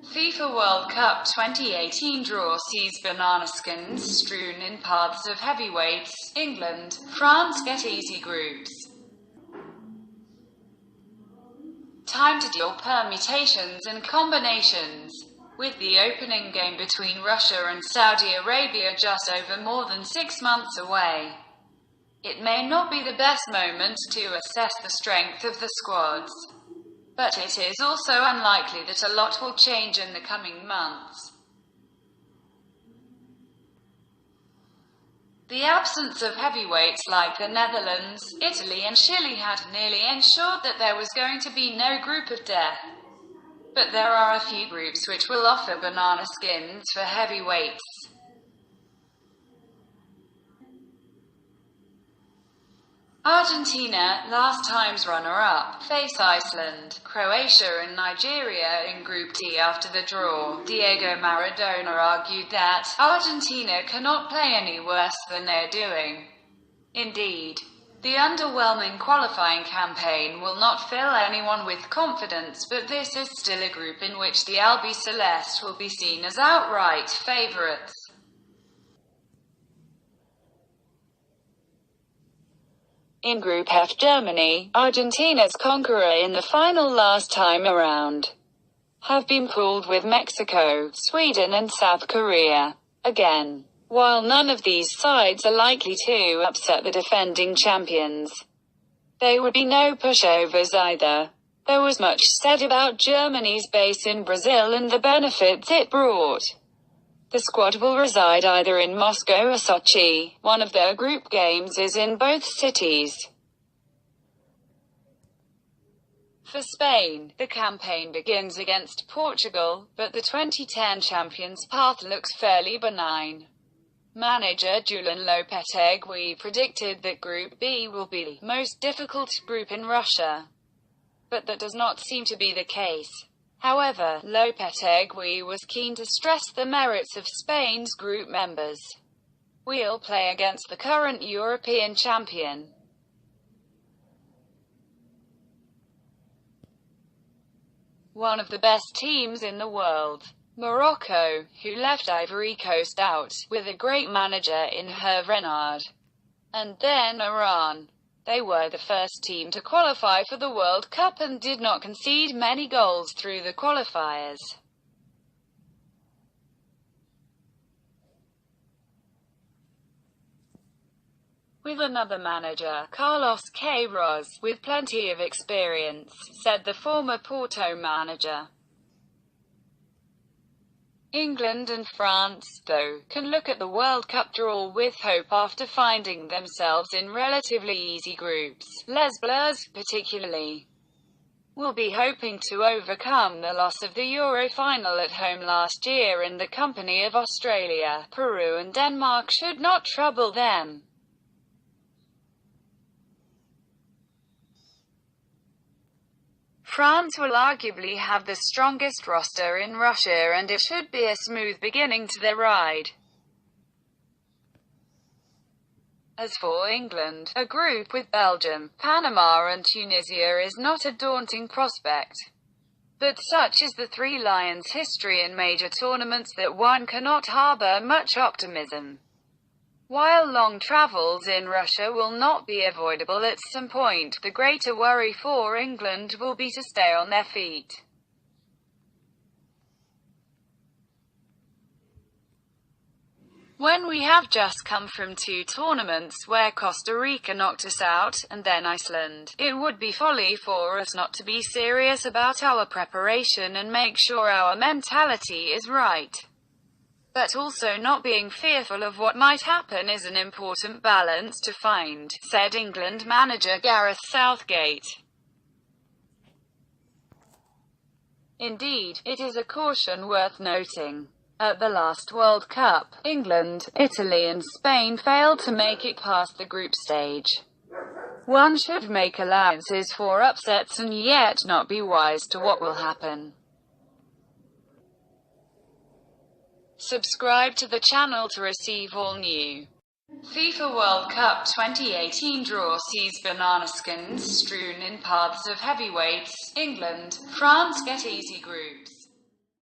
FIFA World Cup 2018 draw sees banana skins strewn in paths of heavyweights. England, France get easy groups. Time to deal permutations and combinations. With the opening game between Russia and Saudi Arabia just over more than 6 months away, it may not be the best moment to assess the strength of the squads. But it is also unlikely that a lot will change in the coming months. The absence of heavyweights like the Netherlands, Italy and Chile had nearly ensured that there was going to be no group of death. But there are a few groups which will offer banana skins for heavyweights. Argentina, last time's runner-up, face Iceland, Croatia and Nigeria in Group D after the draw. Diego Maradona argued that Argentina cannot play any worse than they're doing. Indeed, the underwhelming qualifying campaign will not fill anyone with confidence, but this is still a group in which the Albiceleste will be seen as outright favourites. In Group F, Germany, Argentina's conqueror in the final last time around, have been pooled with Mexico, Sweden and South Korea. Again, while none of these sides are likely to upset the defending champions, they would be no pushovers either. There was much said about Germany's base in Brazil and the benefits it brought. The squad will reside either in Moscow or Sochi. One of their group games is in both cities. For Spain, the campaign begins against Portugal, but the 2010 champions' path looks fairly benign. Manager Julen Lopetegui predicted that Group B will be the most difficult group in Russia. But that does not seem to be the case. However, Lopetegui was keen to stress the merits of Spain's group members. We'll play against the current European champion. One of the best teams in the world, Morocco, who left Ivory Coast out, with a great manager in Hervé Renard. And then Iran. They were the first team to qualify for the World Cup and did not concede many goals through the qualifiers. With another manager, Carlos Queiroz, with plenty of experience, said the former Porto manager. England and France, though, can look at the World Cup draw with hope after finding themselves in relatively easy groups. Les Bleus, particularly, will be hoping to overcome the loss of the Euro final at home last year, and the company of Australia, Peru and Denmark should not trouble them. France will arguably have the strongest roster in Russia, and it should be a smooth beginning to their ride. As for England, a group with Belgium, Panama and Tunisia is not a daunting prospect. But such is the Three Lions' history in major tournaments that one cannot harbour much optimism. While long travels in Russia will not be avoidable at some point, the greater worry for England will be to stay on their feet. When we have just come from 2 tournaments where Costa Rica knocked us out, and then Iceland, it would be folly for us not to be serious about our preparation and make sure our mentality is right. But also not being fearful of what might happen is an important balance to find, said England manager Gareth Southgate. Indeed, it is a caution worth noting. At the last World Cup, England, Italy and Spain failed to make it past the group stage. One should make allowances for upsets and yet not be wise to what will happen. Subscribe to the channel to receive all new FIFA World Cup 2018 draw sees banana skins strewn in paths of heavyweights. England, France get easy groups.